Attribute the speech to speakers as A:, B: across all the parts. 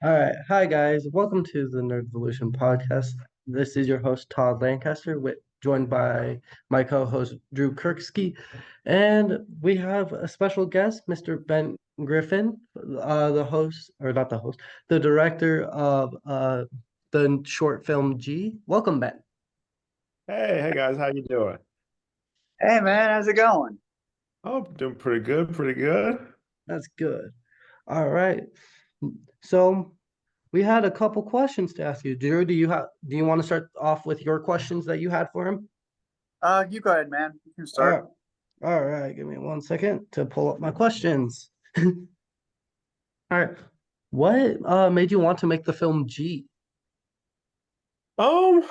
A: All right. Hi, guys. Welcome to the Nerd Evolution podcast. This is your host, Todd Lancaster, joined by my co-host, Drew Kirksky. And we have a special guest, Mr. Ben Griffin, the host, or not the host, the director of the short film G. Welcome, Ben.
B: Hey guys, how you doing?
C: Hey man, how's it going?
B: Oh, doing pretty good, pretty good.
A: That's good. All right. So we had a couple questions to ask you. Drew, do you want to start off with your questions that you had for him?
C: You go ahead, man. You can
A: All
C: start.
A: right. All right, give me 1 second to pull up my questions. All right. What made you want to make the film G?
B: Well,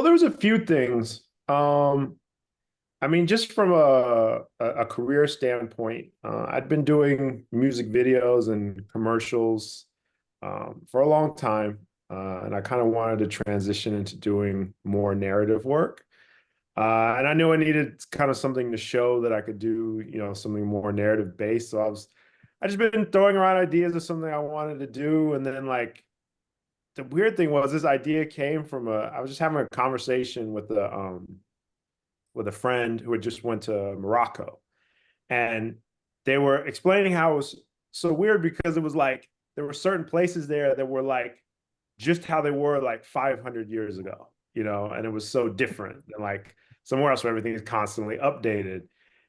B: there was a few things. I mean, just from a career standpoint, I'd been doing music videos and commercials for a long time, and I kind of wanted to transition into doing more narrative work. And I knew I needed kind of something to show that I could do, something more narrative based. I just been throwing around ideas of something I wanted to do, and then like the weird thing was this idea came from I was just having a conversation with a friend who had just went to Morocco, and they were explaining how it was so weird because it was like there were certain places there that were like just how they were like 500 years ago, and it was so different than like somewhere else where everything is constantly updated.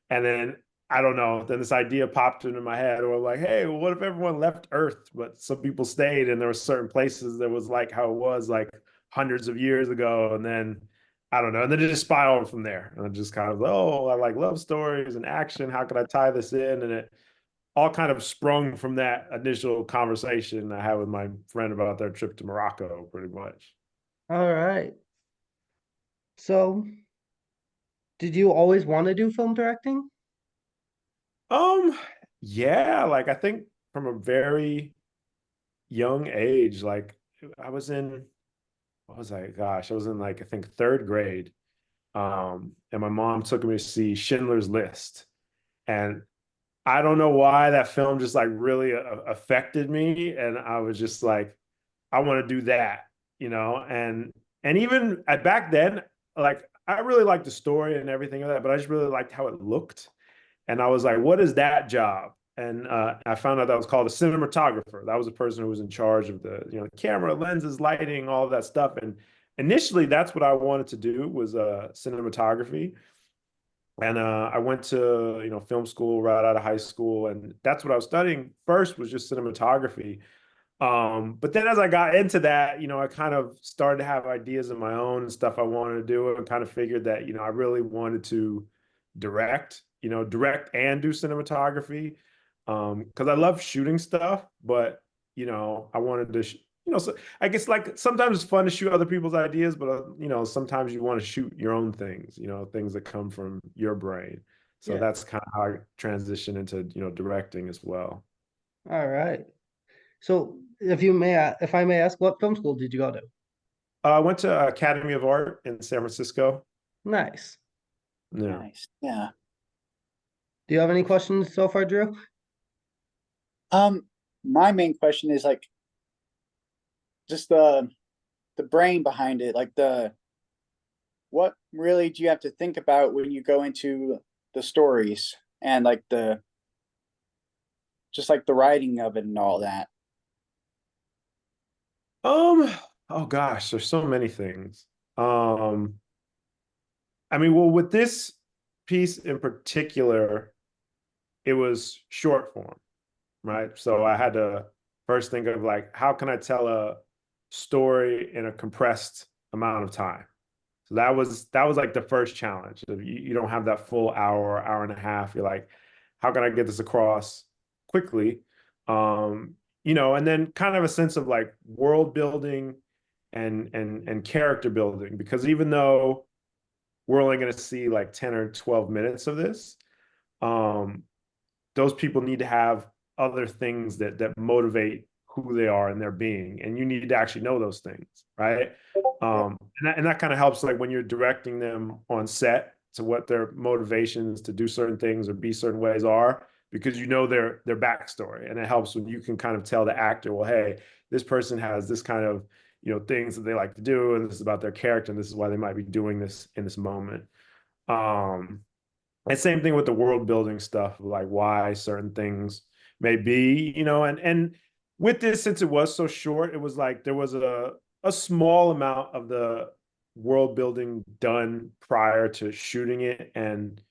B: And then I don't know, then this idea popped into my head, or like, hey, well, what if everyone left Earth, but some people stayed, and there were certain places that was like how it was like hundreds of years ago, and then I don't know, and then it just spiraled from there, and I just kind of, oh, I like love stories and action. How could I tie this in? And it all kind of sprung from that initial conversation I had with my friend about their trip to Morocco, pretty much.
A: All right. So, did you always want to do film directing?
B: Um, yeah, like I think from a very young age, like I was in, what was I? Gosh, I was in like I think third grade. And my mom took me to see Schindler's List, and I don't know why that film just like really affected me, and I was just like, I want to do that, and even at back then, like I really liked the story and everything of that, but I just really liked how it looked. And I was like, what is that job? And I found out that was called a cinematographer. That was a person who was in charge of the camera, lenses, lighting, all of that stuff. And initially, that's what I wanted to do was cinematography. And I went to film school right out of high school, and that's what I was studying first was just cinematography. But then as I got into that, I kind of started to have ideas of my own and stuff I wanted to do, and kind of figured that I really wanted to direct, direct and do cinematography. Because I love shooting stuff, but I wanted to, so I guess like sometimes it's fun to shoot other people's ideas, but sometimes you want to shoot your own things, things that come from your brain. So
A: Yeah.
B: that's kind of how I transitioned into, directing as well.
A: All right. So, if I may ask, what film school did you go to?
B: I went to Academy of Art in San Francisco.
A: Nice.
B: Yeah.
C: Nice. Yeah.
A: Do you have any questions so far, Drew?
C: Um, my main question is like just the brain behind it, like the what really do you have to think about when you go into the stories and like the just like the writing of it and all that.
B: Um, oh gosh, there's so many things. Um, I mean, well, with this piece in particular, it was short form, right? So I had to first think of like, how can I tell a story in a compressed amount of time? So that was like the first challenge. You don't have that full hour, hour and a half. You're like, how can I get this across quickly? Um, and then kind of a sense of like world building and character building, because even though we're only going to see like 10 or 12 minutes of this, um, those people need to have other things that motivate who they are and their being, and you need to actually know those things, right? And that kind of helps like when you're directing them on set to what their motivations to do certain things or be certain ways are. because you know their backstory, and it helps when you can kind of tell the actor, well, hey, this person has this kind of, things that they like to do, and this is about their character, and this is why they might be doing this in this moment. Um, and same thing with the world building stuff, like why certain things may be, and with this, since it was so short, it was like there was a small amount of the world building done prior to shooting it. And,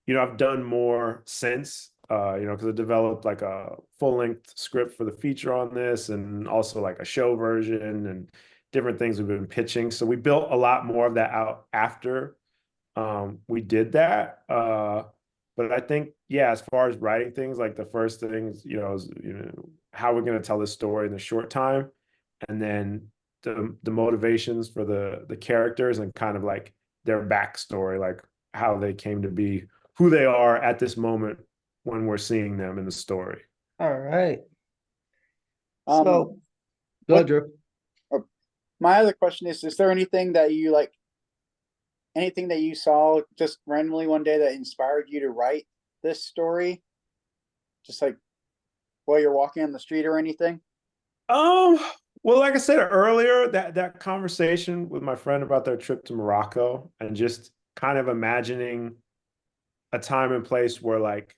B: I've done more since, because I developed like a full length script for the feature on this, and also like a show version and different things we've been pitching. So we built a lot more of that out after we did that. But I think, yeah, as far as writing things, like the first things, is, how we're going to tell this story in a short time, and then the motivations for the characters, and kind of like their backstory, like how they came to be who they are at this moment when we're seeing them in the story.
A: All right.
C: Um,
A: So, go
C: what-
A: ahead, Drew.
C: My other question is there anything that you like, anything that you saw just randomly one day that inspired you to write this story? Just like while you're walking on the street or anything?
B: Well, like I said earlier, that conversation with my friend about their trip to Morocco, and just kind of imagining a time and place where, like,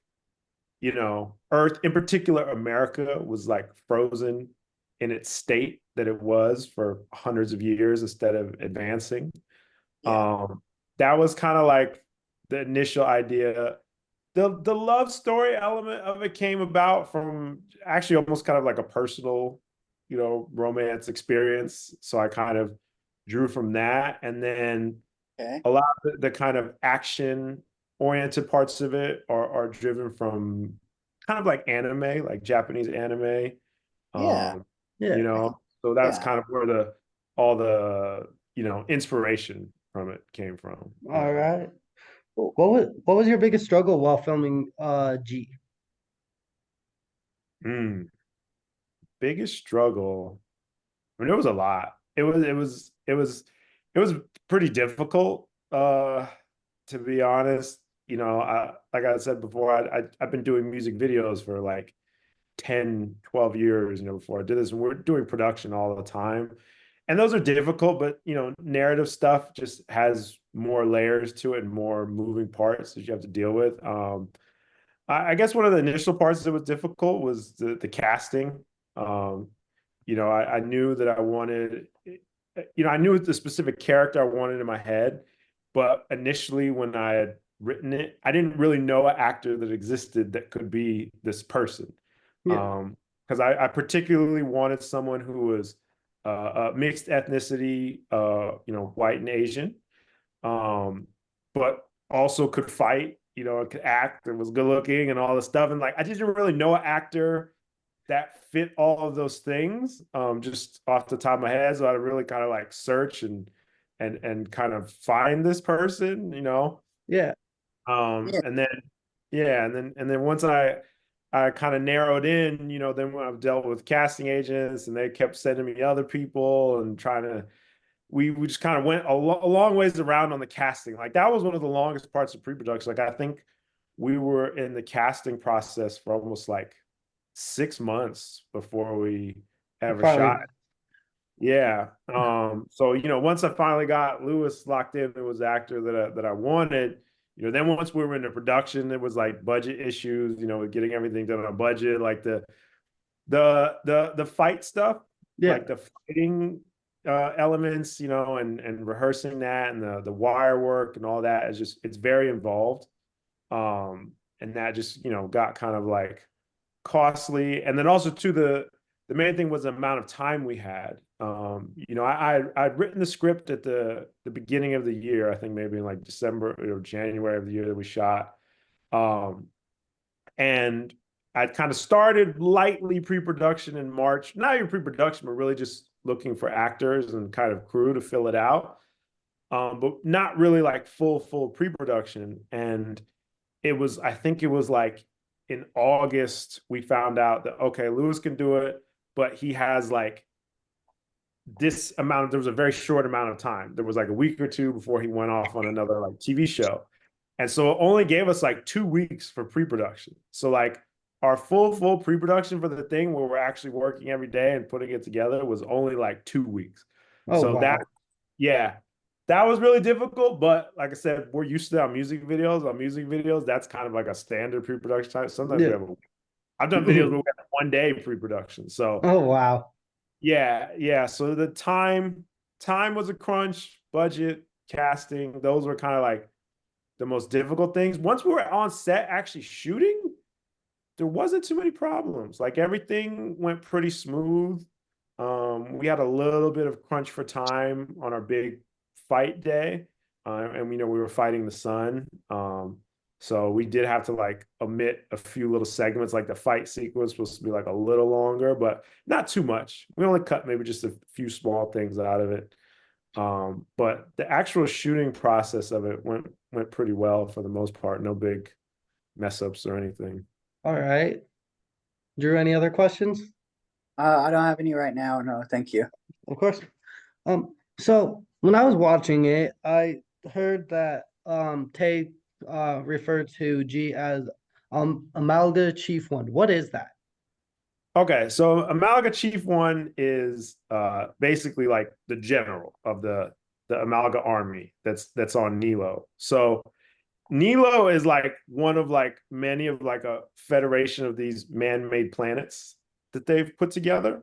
B: Earth, in particular America, was like frozen in its state that it was for hundreds of years instead of advancing.
C: Yeah.
B: That was kind of like the initial idea. The love story element of it came about from actually almost kind of like a personal, romance experience. So I kind of drew from that. And then
C: Okay.
B: a lot of the kind of action oriented parts of it are driven from kind of like anime, like Japanese anime.
C: Yeah.
A: Yeah.
B: So that's
C: Yeah.
B: kind of where all the, inspiration from it came from.
A: All right.
C: Cool.
A: What was your biggest struggle while filming G?
B: Biggest struggle. I mean, it was a lot. It was pretty difficult, to be honest. Like I said before, I've been doing music videos for like 10, 12 years, before I did this, and we're doing production all the time. And those are difficult, but narrative stuff just has more layers to it and more moving parts that you have to deal with. I guess one of the initial parts that was difficult was the casting. Um, I knew that I wanted, I knew the specific character I wanted in my head, but initially when I had written it, I didn't really know an actor that existed that could be this person.
A: Yeah.
B: Because I particularly wanted someone who was a mixed ethnicity, white and Asian, but also could fight, could act and was good looking and all this stuff. And like, I didn't really know an actor that fit all of those things, just off the top of my head. So I really kind of like search and kind of find this person.
A: Yeah.
C: Yeah.
B: And then yeah, and then once I kind of narrowed in, then when I've dealt with casting agents, and they kept sending me other people and trying to, we just kind of went a long ways around on the casting. Like that was one of the longest parts of pre-production. Like I think we were in the casting process for almost like 6 months before we ever
A: Finally.
B: shot. Yeah. So once I finally got Lewis locked in, it was the actor that I wanted. Then once we were into production, it was like budget issues, getting everything done on budget, like the fight stuff,
A: Yeah.
B: like the fighting elements, and rehearsing that, and the wire work and all that is just, it's very involved. And that just, got kind of like costly. And then also too, the main thing was the amount of time we had. I'd written the script at the beginning of the year, I think maybe in like December or January of the year that we shot. And I'd kind of started lightly pre-production in March, not even pre-production, but really just looking for actors and kind of crew to fill it out. But not really like full pre-production. And I think it was like in August, we found out that, okay, Lewis can do it, but he has like there was a very short amount of time. There was like a week or two before he went off on another like TV show. And so it only gave us like 2 weeks for pre-production. So like our full pre-production for the thing where we're actually working every day and putting it together was only like 2 weeks.
A: Oh,
B: So that,
A: wow.
B: yeah, that was really difficult. But like I said, we're used to that on music videos. On music videos, that's kind of like a standard pre-production time. Sometimes we
A: Yeah.
B: have I've done videos where we have 1 day pre-production. So
A: Oh, wow.
B: yeah. So the time was a crunch, budget, casting, those were kind of like the most difficult things. Once we were on set actually shooting, there wasn't too many problems. Like everything went pretty smooth. We had a little bit of crunch for time on our big fight day, and we know we were fighting the sun. So we did have to like omit a few little segments, like the fight sequence was supposed to be like a little longer, but not too much. We only cut maybe just a few small things out of it. But the actual shooting process of it went pretty well for the most part. No big mess ups or anything.
A: All right. Drew, any other questions?
C: I don't have any right now. No, thank you.
A: Of course. So when I was watching it, I heard that Tay referred to G as Amalga Chief One. What is that?
B: Okay, so Amalga Chief One is basically like the general of the Amalga army that's on Nilo. So Nilo is like one of like many of like a federation of these man-made planets that they've put together.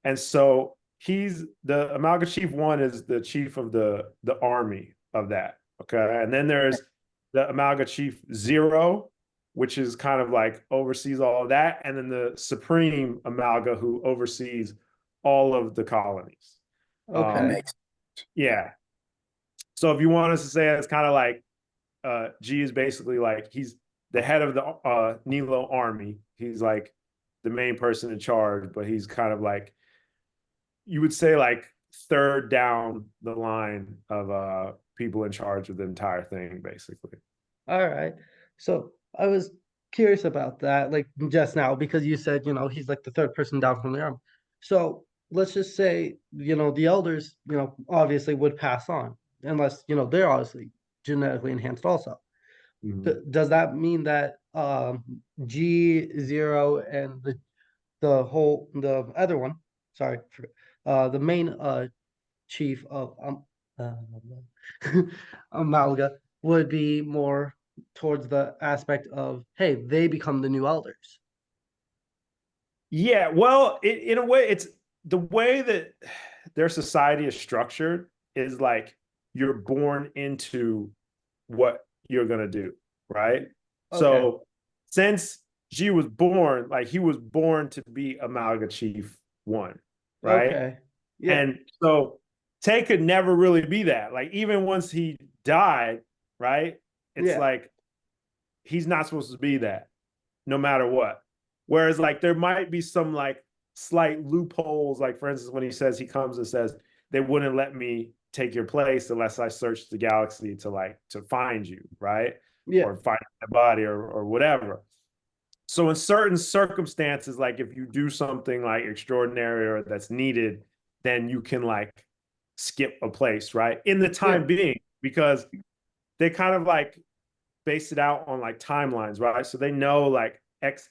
B: And so he's the Amalga Chief One is the chief of the army of that. Okay. And then there's the Amalga Chief Zero, which is kind of like oversees all of that. And then the Supreme Amalga who oversees all of the colonies.
C: That
A: Okay.
C: makes
B: Yeah. So if you want us to say it, it's kind of like G is basically like he's the head of the Nilo army. He's like the main person in charge, but he's kind of like you would say like third down the line of people in charge of the entire thing, basically.
A: All right. So I was curious about that, like just now, because you said, he's like the third person down from the arm. So let's just say, the elders, obviously would pass on unless, they're obviously genetically enhanced also.
B: Mhm.
A: Does that mean that G0 and the other one, sorry, the main chief of uh, Amalga would be more towards the aspect of, hey, they become the new elders.
B: Yeah, well, in a way, it's the way that their society is structured is like you're born into what you're gonna do, right?
A: Okay.
B: So since G was born, like he was born to be Amalga Chief One, right?
A: Okay. Yeah.
B: And so Tay could never really be that. Like even once he died, right? It's
A: Yeah.
B: like he's not supposed to be that, no matter what. Whereas like there might be some like slight loopholes, like for instance, when he says he comes and says they wouldn't let me take your place unless I searched the galaxy to find you, right?
A: Yeah.
B: Or find my body or whatever. So in certain circumstances, like if you do something like extraordinary or that's needed, then you can like skip a place, right? In the
A: Yeah.
B: time being, because they kind of like base it out on like timelines, right? So they know like X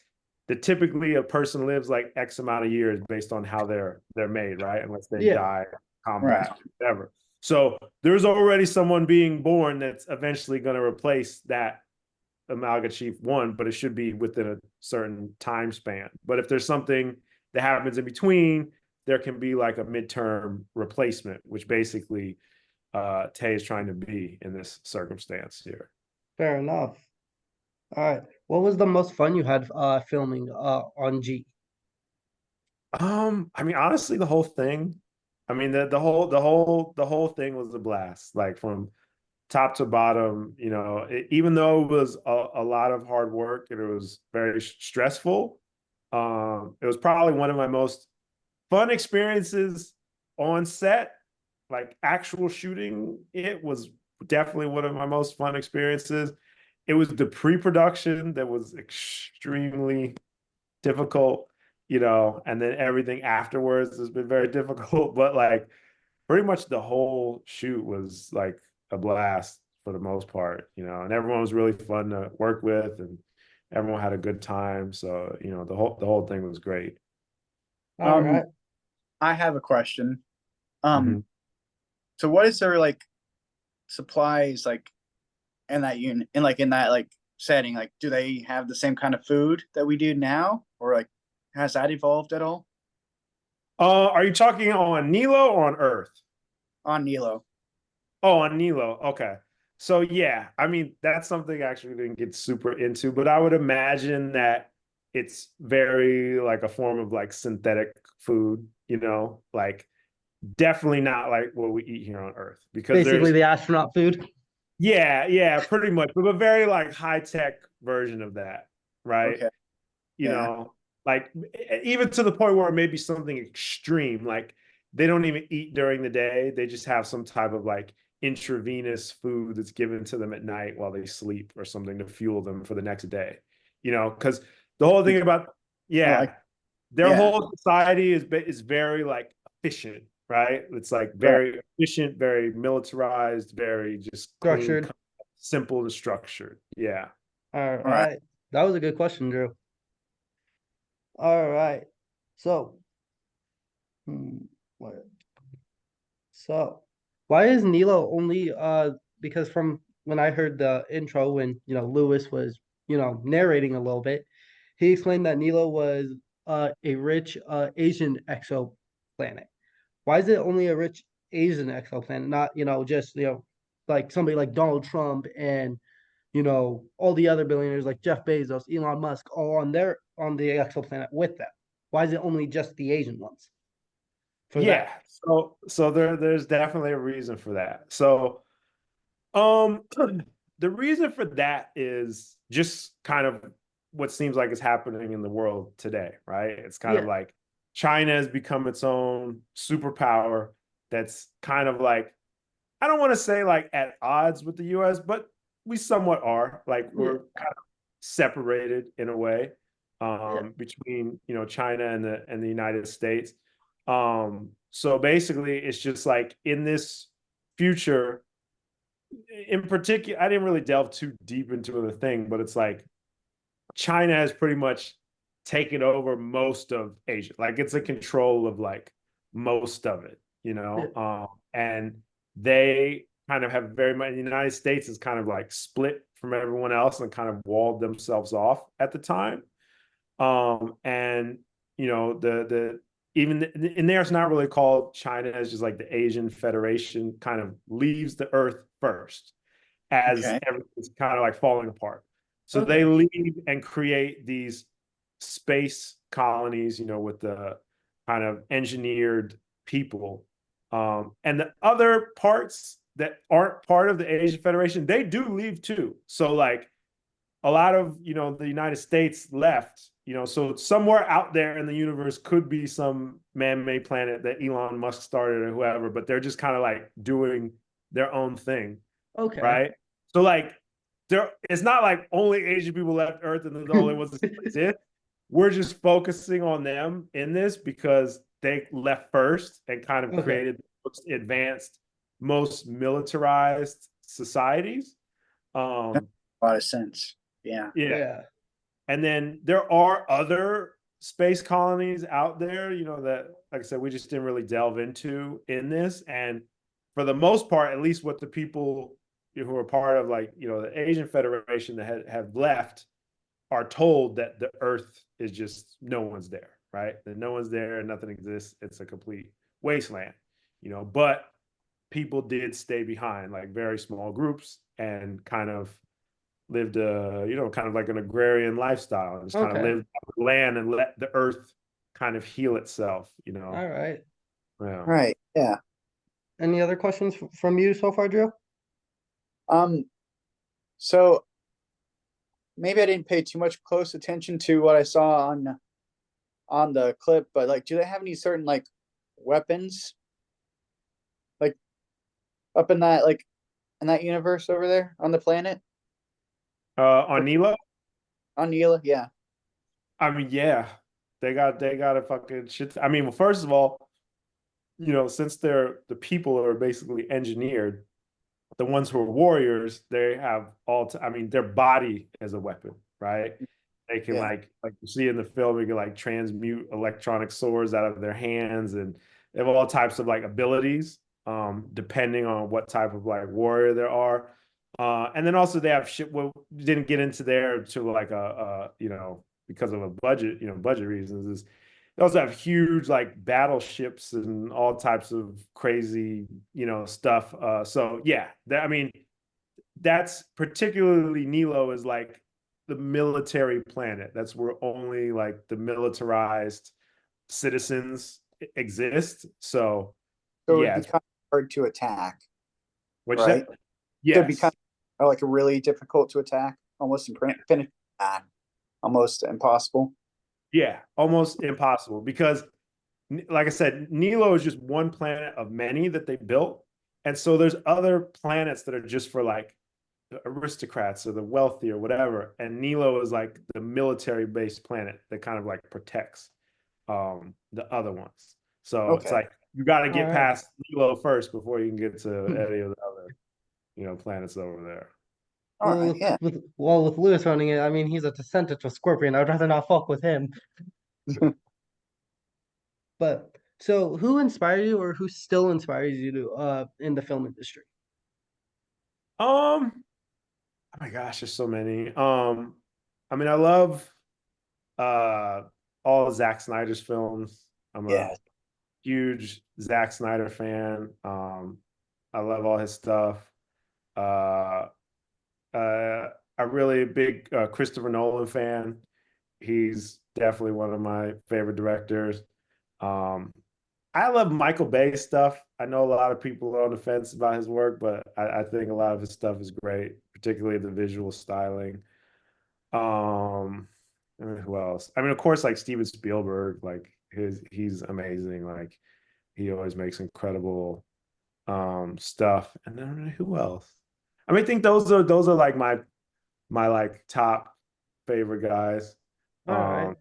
B: that typically a person lives like X amount of years based on how they're made, right? Unless they
A: Yeah.
B: die,
C: right.
B: combat, whatever. So there's already someone being born that's eventually going to replace that Amalga Chief One, but it should be within a certain time span. But if there's something that happens in between, there can be like a midterm replacement, which basically Tay is trying to be in this circumstance here.
A: Fair enough. All right. What was the most fun you had filming on G?
B: I mean, honestly, the whole thing. I mean, the whole thing was a blast. Like from top to bottom, even though it was a lot of hard work and it was very stressful, it was probably one of my most fun experiences on set. Like actual shooting, it was definitely one of my most fun experiences. It was the pre-production that was extremely difficult, and then everything afterwards has been very difficult. But like pretty much the whole shoot was like a blast for the most part, and everyone was really fun to work with, and Everyone had a good time. So, the whole thing was great.
A: All right.
C: I have a question.
B: Mhm.
C: So what is their like supplies like in that unit in that like setting? Like, do they have the same kind of food that we do now, or like has that evolved at all
B: Are you talking on Nilo or on Earth?
C: on Nilo?
B: Oh, on Nilo. Okay. So yeah, I mean, that's something I actually didn't get super into, but I would imagine that it's very like a form of like synthetic food, like definitely not like what we eat here on Earth because
A: Basically
B: there's
A: the astronaut food.
B: yeah, pretty much, but a very like high tech version of that, right?
C: Okay.
B: you
C: Yeah.
B: know, like even to the point where it may be something extreme, like they don't even eat during the day. They just have some type of like intravenous food that's given to them at night while they sleep or something to fuel them for the next day. Because the whole thing about,
C: Like,
B: yeah, their
C: yeah.
B: whole society is very like efficient, right? It's like
C: Right.
B: very efficient, very militarized, very just clean,
A: Structured.
B: simple and structured. Yeah.
A: All
C: All right.
A: right. That was a good question, Drew. All right. So, hmm, what? So, why is Nilo only because from when I heard the intro when, Lewis was, narrating a little bit, he explained that Nilo was a rich Asian exoplanet. Why is it only a rich Asian exoplanet, not, just, like somebody like Donald Trump and, all the other billionaires like Jeff Bezos, Elon Musk, all on the exoplanet with them? Why is it only just the Asian ones for
B: Yeah.
A: that?
B: So there's definitely a reason for that. So um the reason for that is just kind of what seems like is happening in the world today, right? It's kind of
A: Yeah.
B: like China has become its own superpower that's kind of like, I don't want to say like at odds with the US, but we somewhat are. Like
A: Yeah.
B: we're kind of separated in a way
A: Yeah.
B: between China and the United States. So basically, it's just like in this future, in particular, I didn't really delve too deep into the thing, but it's like China has pretty much taken over most of Asia. Like it's a control of like most of it,
A: Yeah.
B: and they kind of have very much. The United States is kind of like split from everyone else and kind of walled themselves off at the time. And the even in there, it's not really called China. It's just like the Asian Federation kind of leaves the Earth first as
C: Okay.
B: everything's kind of like falling apart. So they
A: Okay.
B: leave and create these space colonies, with the kind of engineered people. And the other parts that aren't part of the Asian Federation, they do leave too. So like a lot of, the United States left, so somewhere out there in the universe could be some man-made planet that Elon Musk started or whoever, but they're just kind of like doing their own thing,
A: Okay.
B: right? So like it's not like only Asian people left Earth and they're the only ones that exist. We're just focusing on them in this because they left first and kind of
A: Okay.
B: created the most advanced, most militarized societies.
C: That
B: Um,
C: makes a lot of sense. Yeah.
B: yeah.
A: Yeah.
B: And then there are other space colonies out there, that, like I said, we just didn't really delve into in this. And for the most part, at least what the people who are part of like, the Asian Federation that have left are told that the Earth is just no one's there, right? That no one's there and nothing exists. It's a complete wasteland, but people did stay behind, like very small groups, and kind of lived kind of like an agrarian lifestyle and just kind of
A: Okay.
B: lived off the land and let the earth kind of heal itself,
A: All right.
B: Yeah.
C: Right. Yeah.
A: Any other questions from you so far, Drew?
C: Um, so maybe I didn't pay too much close attention to what I saw on the clip, but like, do they have any certain like weapons like up in that like in that universe over there on the planet
B: On Nilo,
C: on Neela? Yeah.
B: I mean, yeah, they got a fucking shit. I mean, well, first of all, since the people are basically engineered, the ones who are warriors, they have I mean, their body as a weapon, right? They can
C: Yeah.
B: like you see in the film, you can like transmute electronic swords out of their hands, and they have all types of like abilities, depending on what type of like warrior there are. And then also they have shit. Well, didn't get into there to like because of a budget, budget reasons. Is they also have huge like battleships and all types of crazy, stuff. So yeah, I mean, that's particularly Nilo is like the military planet. That's where only like the militarized citizens exist. So
C: So it would
B: yeah,
C: be kind of hard to attack,
B: what you
C: right?
B: said?
C: So it'd be kind
B: Yes.
C: of like a really difficult to attack, almost impossible.
B: Yeah, almost impossible because like I said, Nilo is just one planet of many that they built. And so there's other planets that are just for like the aristocrats or the wealthy or whatever. And Nilo is like the military based planet that kind of like protects the other ones. So it's
C: Okay.
B: like you got to
A: All
B: get
A: right.
B: past Nilo first before you can get to any of the other, planets over there.
C: All right. Yeah.
A: With Lewis running it, I mean, he's a descendant of Scorpion. I'd rather not fuck with him. But so, who inspired you, or who still inspires you to in the film industry?
B: Oh my gosh, there's so many. I mean, I love uh all of Zack Snyder's films. I'm a
C: Yeah.
B: huge Zack Snyder fan. I love all his stuff. Uh, I'm really big Christopher Nolan fan. He's definitely one of my favorite directors. Um, I love Michael Bay stuff. I know a lot of people are on the fence about his work, but I think a lot of his stuff is great, particularly the visual styling. Um, I mean, who else? I mean, of course, like Steven Spielberg, like he's amazing. Like he always makes incredible stuff. And then who else? I mean, I think those are like my like top favorite guys.
A: All right.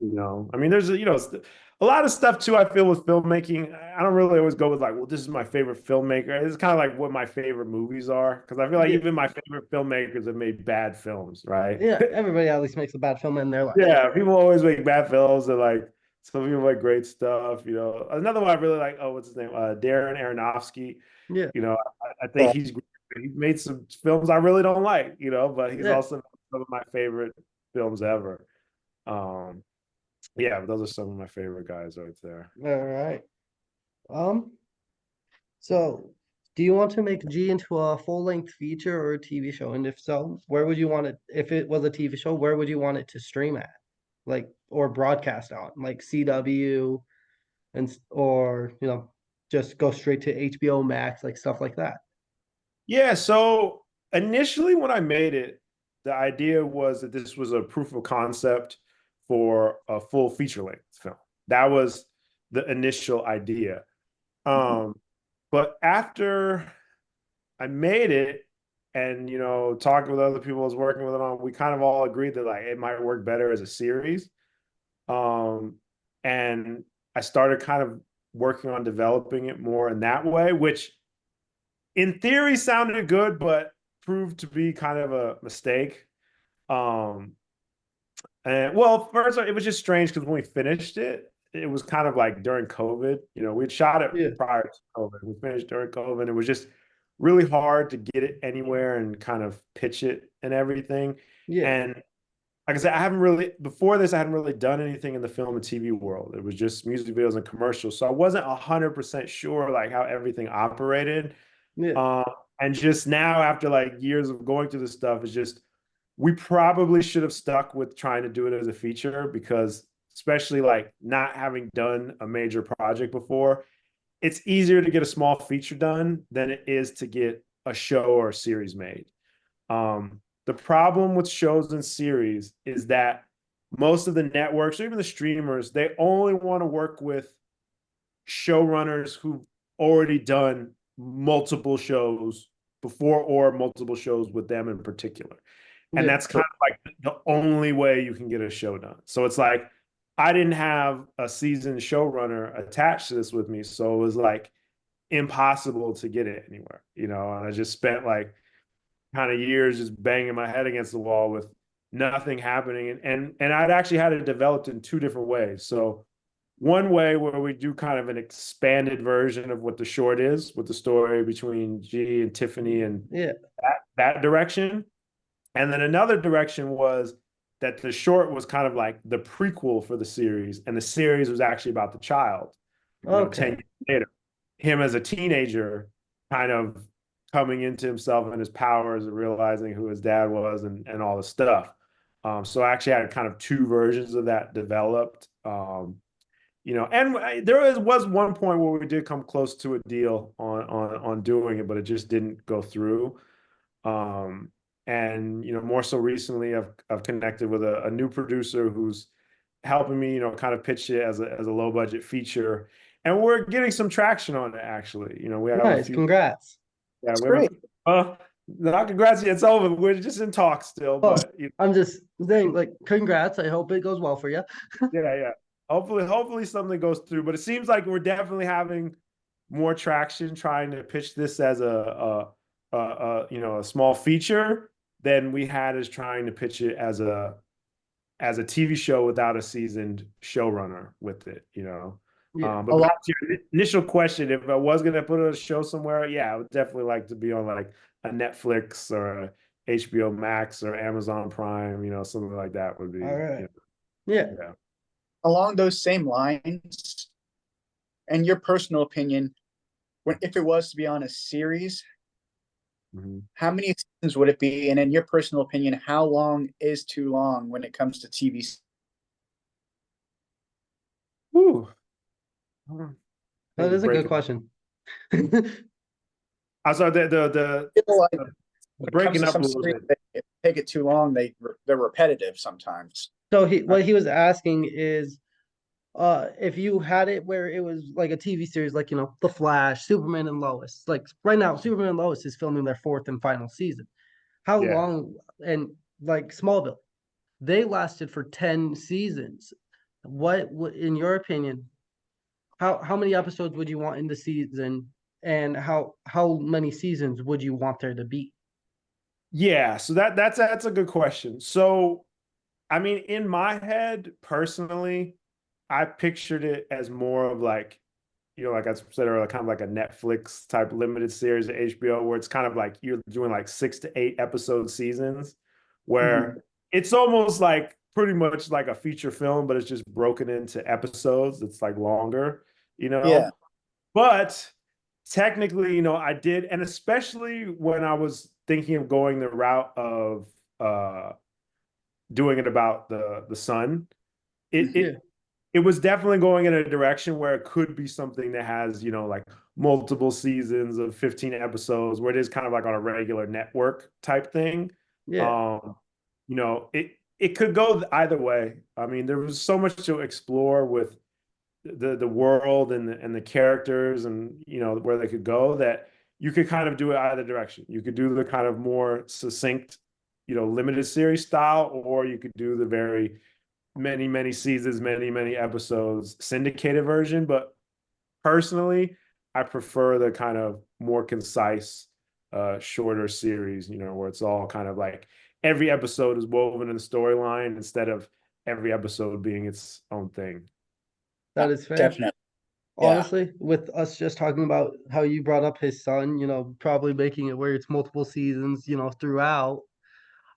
B: Um, I mean, there's a lot of stuff too. I feel with filmmaking, I don't really always go with like, well, this is my favorite filmmaker. It's kind of like what my favorite movies are because I feel like
A: Yeah,
B: even my favorite filmmakers have made bad films, right?
A: yeah. Everybody at least makes a bad film in their life.
B: Yeah, people always make bad films and like some people make great stuff. Another one I really like. Oh, what's his name? Darren Aronofsky.
A: Yeah,
B: I think
C: Yeah.
B: he's great. He's made some films I really don't like. But he's
A: yeah.
B: also made some of my favorite films ever. Um, yeah, but those are some of my favorite guys right there.
A: All right. Um. So, do you want to make G into a full-length feature or a TV show? And if so, where would you want it? If it was a TV show, where would you want it to stream at? Like, or broadcast on, like CW or, just go straight to HBO Max, like stuff like that.
B: Yeah, so initially when I made it, the idea was that this was a proof of concept for a full feature length film. That was the initial idea. Um, but after I made it and talking with other people I was working with it on, we kind of all agreed that like it might work better as a series. Um, and I started kind of working on developing it more in that way, which in theory sounded good, but proved to be kind of a mistake. Um, and well, first it was just strange because when we finished it, it was kind of like during COVID. We'd shot it
A: Yeah,
B: prior to COVID. We finished during COVID. It was just really hard to get it anywhere and kind of pitch it and everything.
A: yeah,
B: And like I said, I haven't really before this, I hadn't really done anything in the film and TV world. It was just music videos and commercials. So I wasn't 100% sure like how everything operated.
A: yeah,
B: Um, and just now, after like years of going through this stuff, it's just we probably should have stuck with trying to do it as a feature because, especially like not having done a major project before, it's easier to get a small feature done than it is to get a show or a series made. The problem with shows and series is that most of the networks or even the streamers, they only want to work with showrunners who've already done multiple shows before or multiple shows with them in particular. And
A: yeah,
B: that's kind of like the only way you can get a show done. So it's like I didn't have a seasoned showrunner attached to this with me. So it was like impossible to get it anywhere, And I just spent like kind of years just banging my head against the wall with nothing happening. And I'd actually had it developed in two different ways. So one way where we do kind of an expanded version of what the short is, with the story between G and Tiffany and
A: Yeah.
B: that direction. And then another direction was that the short was kind of like the prequel for the series, and the series was actually about the child, 10
A: Okay.
B: years later. Him as a teenager, kind of coming into himself and his powers and realizing who his dad was and all the stuff. So I actually had kind of two versions of that developed. And there was one point where we did come close to a deal on doing it, but it just didn't go through. Um, and more so recently, I've connected with a new producer who's helping me, kind of pitch it as a low budget feature, and we're getting some traction on it. Actually, we have a
A: Nice.
B: few.
A: Congrats.
B: Yeah,
C: That's
B: we have
C: great.
B: not congrats. It's over. We're just in talks still,
A: Well,
B: but
A: I'm just saying, like, congrats. I hope it goes well for you.
B: yeah. Hopefully something goes through. But it seems like we're definitely having more traction trying to pitch this as a small feature than we had as trying to pitch it as a TV show without a seasoned showrunner with it.
A: Yeah.
B: But back to your initial question, if I was gonna put a show somewhere, yeah, I would definitely like to be on like a Netflix or a HBO Max or Amazon Prime, something like that would be,
A: All right. Yeah.
B: yeah.
C: Along those same lines, and your personal opinion, if it was to be on a series,
B: Mhm.
C: how many seasons would it be? And in your personal opinion, how long is too long when it comes to TV?
B: Whew. I
A: That
B: think
A: is a good question.
B: I saw
C: I feel like when it comes
B: breaking
C: to
B: up a
C: some
B: little
C: series,
B: bit.
C: they take it too long. They're repetitive sometimes.
A: So what he was asking is, if you had it where it was like a TV series, like The Flash, Superman and Lois. Like right now, Superman and Lois is filming their fourth and final season. How
B: Yeah.
A: long? And like Smallville, they lasted for 10 seasons. What in your opinion, how many episodes would you want in the season, and how many seasons would you want there to be?
B: Yeah, so that's a good question. So, I mean, in my head, personally, I pictured it as more of like, like I said earlier, kind of like a Netflix type limited series at HBO, where it's kind of like you're doing like 6 to 8 episode seasons,
A: Mhm.
B: where it's almost like pretty much like a feature film, but it's just broken into episodes. It's like longer, you
C: Yeah.
B: know. But technically, I did, and especially when I was thinking of going the route of uh doing it about the sun, it
A: Yeah.
B: it it was definitely going in a direction where it could be something that has, like multiple seasons of 15 episodes, where it is kind of like on a regular network type thing.
A: Yeah.
B: Um, it could go either way. I mean, there was so much to explore with the world and the characters, and where they could go, that you could kind of do it either direction. You could do the kind of more succinct, limited series style, or you could do the very many seasons, many episodes syndicated version. But personally, I prefer the kind of more concise, shorter series, where it's all kind of like every episode is woven in the storyline instead of every episode being its own thing.
A: That is fair.
C: Definitely. Yeah.
A: Honestly, with us just talking about how you brought up his son, probably making it where it's multiple seasons, throughout.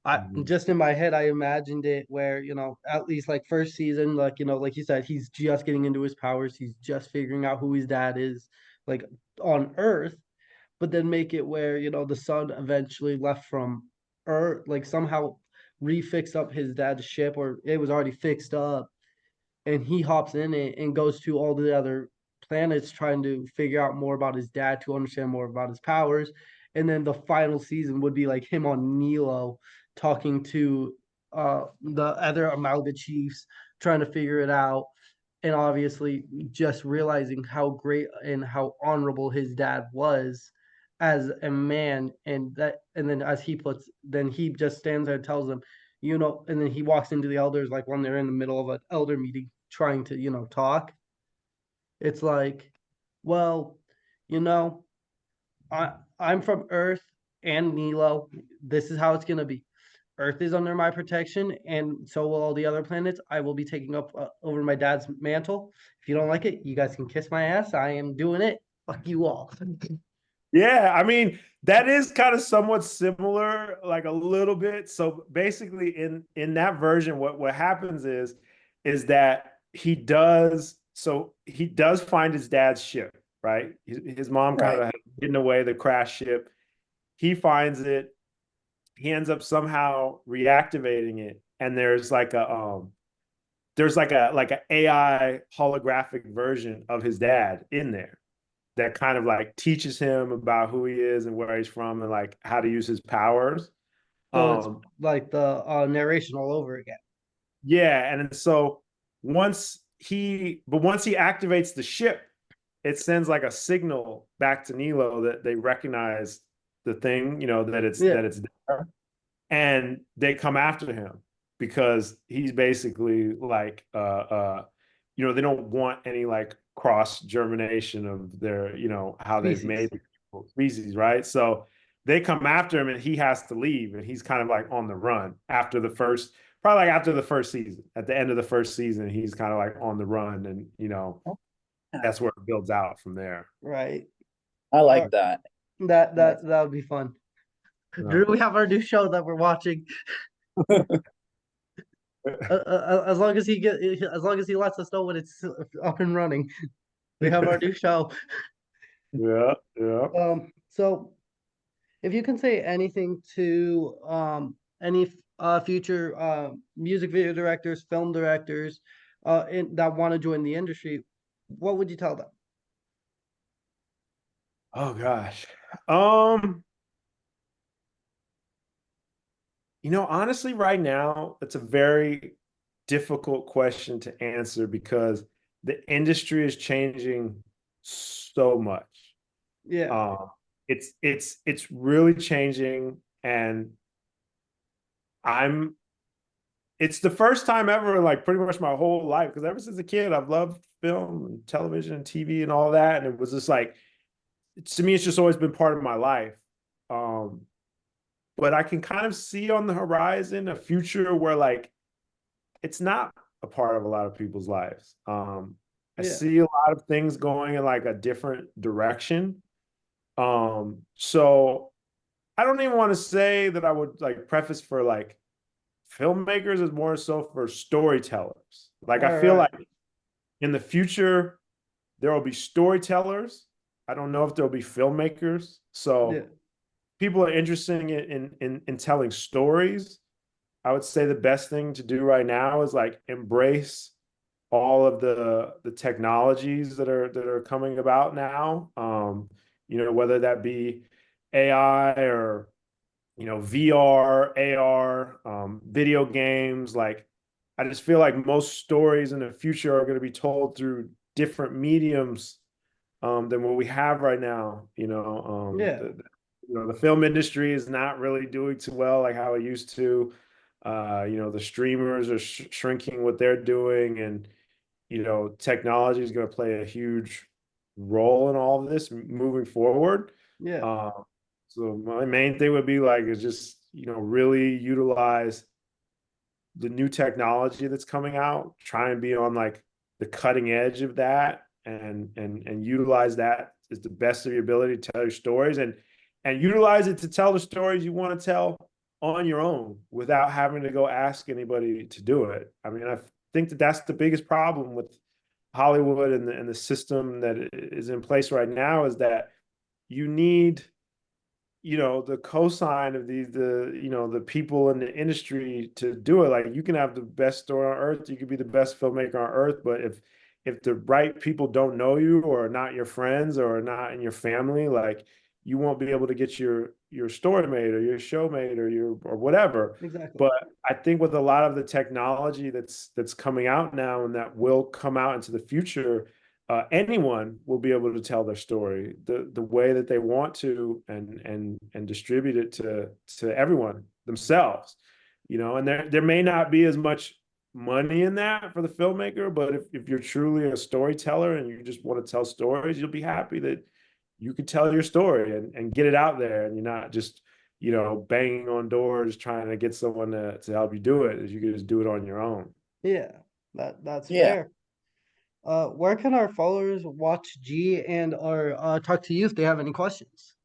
A: I
B: Mhm.
A: just in my head, I imagined it where, at least like first season, like, like you said, he's just getting into his powers. He's just figuring out who his dad is, like on Earth, but then make it where, the son eventually left from Earth, like somehow refixed up his dad's ship, or it was already fixed up, and he hops in it and goes to all the other planets trying to figure out more about his dad, to understand more about his powers. And then the final season would be like him on Nilo talking to the other Amalga chiefs, trying to figure it out, and obviously just realizing how great and how honorable his dad was as a man. And then as he puts, then he just stands there and tells them, and then he walks into the elders, like when they're in the middle of an elder meeting trying to, talk. It's like, well, you know, I'm from Earth and Nilo. This is how it's gonna be. Earth is under my protection, and so will all the other planets. I will be taking up over my dad's mantle. If you don't like it, you guys can kiss my ass. I am doing it. Fuck you all.
B: Yeah, I mean, that is kind of somewhat similar, like a little bit. So basically in that version, what happens is that he does find his dad's ship, right? His mom kind
C: Right.
B: of hidden away the crash ship. He finds it. He ends up somehow reactivating it, and there's like a AI holographic version of his dad in there that kind of like teaches him about who he is and where he's from and like how to use his powers.
A: So it's
B: Um,
A: like the narration all over again.
B: yeah, and so once he activates the ship, it sends like a signal back to Nilo that they recognize the thing,
A: Yeah,
B: that it's there, and they come after him because he's basically like they don't want any like cross germination of their how they've
A: species.
B: made the species, right? So they come after him and he has to leave, and he's kind of like on the run after the first probably like after the first season. At the end of the first season, he's kind of like on the run, and that's where it builds out from there.
A: Right.
C: I
A: Uh,
C: like that.
A: that would be fun.
B: Yeah.
A: Drew, we have our new show that we're watching. As long as he lets us know when it's up and running, we have our new show.
B: Yeah, yeah.
A: So if you can say anything to any future music video directors, film directors, that want to join the industry, what would you tell them?
B: Oh gosh. Um, honestly, right now, it's a very difficult question to answer because the industry is changing so much.
A: Yeah,
B: Um, it's really changing, and I'm it's the first time ever in like pretty much my whole life, because ever since a kid, I've loved film and television and TV and all that. And it was just like, to me, it's just always been part of my life. Um, but I can kind of see on the horizon a future where like it's not a part of a lot of people's lives. I
A: yeah,
B: see a lot of things going in like a different direction. So I don't even want to say that I would like preface for like filmmakers, is more so for storytellers. Like I
A: all
B: feel
A: right,
B: like in the future there will be storytellers. I don't know if there'll be filmmakers.
A: yeah,
B: So people are interested in telling stories. I would say the best thing to do right now is like embrace all of the technologies that are coming about now. Whether that be AI or VR, AR, video games. Like I just feel like most stories in the future are going to be told through different mediums than what we have right now.
A: yeah,
B: The film industry is not really doing too well like how it used to. The streamers are shrinking what they're doing, and technology is going to play a huge role in all of this moving forward.
A: yeah,
B: Um, so my main thing would be like is just really utilize the new technology that's coming out, try and be on like the cutting edge of that, and utilize that as the best of your ability to tell your stories, and utilize it to tell the stories you want to tell on your own without having to go ask anybody to do it. I mean, I think that that's the biggest problem with Hollywood and the system that is in place right now, is that you need the cosign of the people in the industry to do it. Like you can have the best story on earth, you could be the best filmmaker on earth, but if the right people don't know you or are not your friends or are not in your family, like you won't be able to get your story made or your show made or whatever.
A: exactly,
B: But I think with a lot of the technology that's coming out now and that will come out into the future, anyone will be able to tell their story the way that they want to, and distribute it to everyone themselves. And there may not be as much money in that for the filmmaker, but if you're truly a storyteller and you just want to tell stories, you'll be happy that you can tell your story and get it out there, and you're not just banging on doors trying to get someone to help you do it. Is you can just do it on your own.
A: Yeah, that's
C: Yeah.
A: fair. Where can our followers watch G and or talk to you if they have any questions?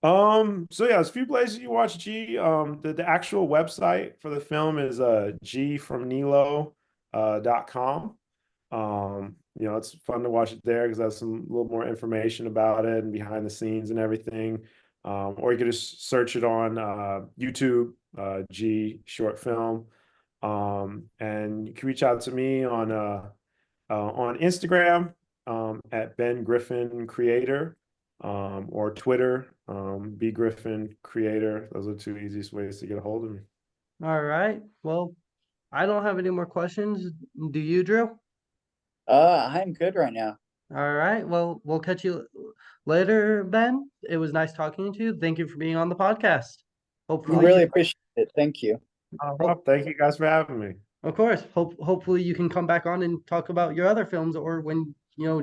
B: So yeah, there's a few places you watch G. The actual website for the film is gfromnilo.com. It's fun to watch it there because that's some little more information about it and behind the scenes and everything. Or you could just search it on YouTube, G short film. And you can reach out to me on Instagram at Ben Griffin Creator, or Twitter, B Griffin Creator. Those are the two easiest ways to get a hold of me.
A: All right. Well, I don't have any more questions. Do you, Drew?
C: I'm good right now.
A: All right. Well, we'll catch you later, Ben. It was nice talking to you. Thank you for being on the podcast.
C: I
A: Hopefully,
C: really appreciate it. Thank you.
B: Thank you guys for having me.
A: of course. Hopefully, you can come back on and talk about your other films, or when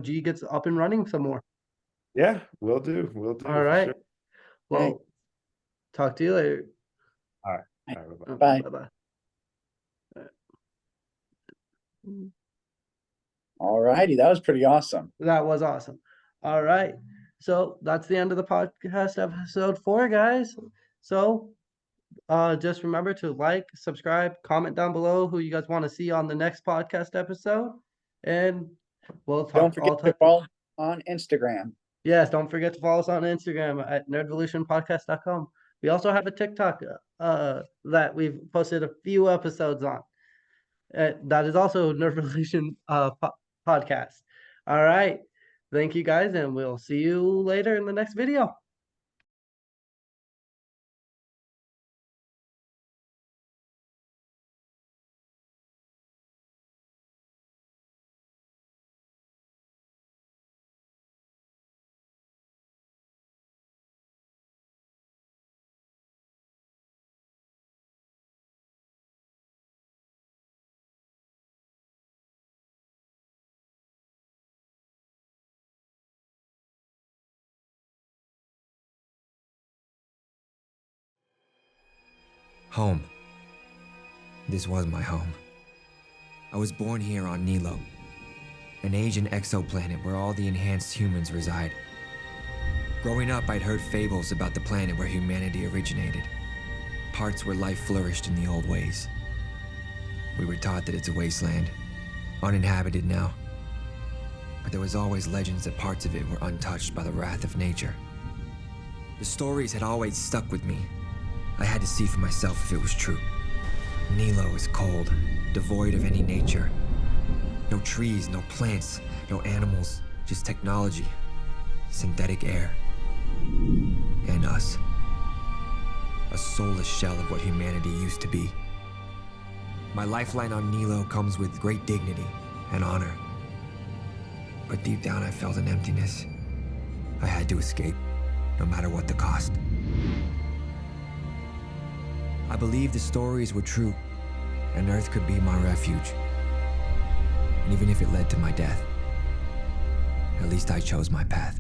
A: G gets up and running some more.
B: Yeah, will do. Will do
A: All
B: for
A: right.
B: sure.
A: Well, talk to you later.
B: All right. All right, bye-bye.
C: Bye.
A: Bye-bye.
C: All righty, that was pretty awesome.
A: That was awesome. All right. So that's the end of the podcast episode 4, guys. So just remember to like, subscribe, comment down below who you guys want to see on the next podcast episode. And we'll talk.
C: Don't forget to follow on Instagram.
A: Yes, don't forget to follow us on Instagram at nerdvolutionpodcast.com. We also have a TikTok that we've posted a few episodes on. That is also Nerdvolution podcast. All right. Thank you guys, and we'll see you later in the next video.
D: Home. This was my home. I was born here on Nilo, an ancient exoplanet where all the enhanced humans reside. Growing up, I'd heard fables about the planet where humanity originated, parts where life flourished in the old ways. We were taught that it's a wasteland, uninhabited now. But there was always legends that parts of it were untouched by the wrath of nature. The stories had always stuck with me. I had to see for myself if it was true. Nilo is cold, devoid of any nature. No trees, no plants, no animals, just technology, synthetic air, and us. A soulless shell of what humanity used to be. My lifeline on Nilo comes with great dignity and honor. But deep down I felt an emptiness. I had to escape, no matter what the cost. I believed the stories were true, and Earth could be my refuge. And even if it led to my death, at least I chose my path.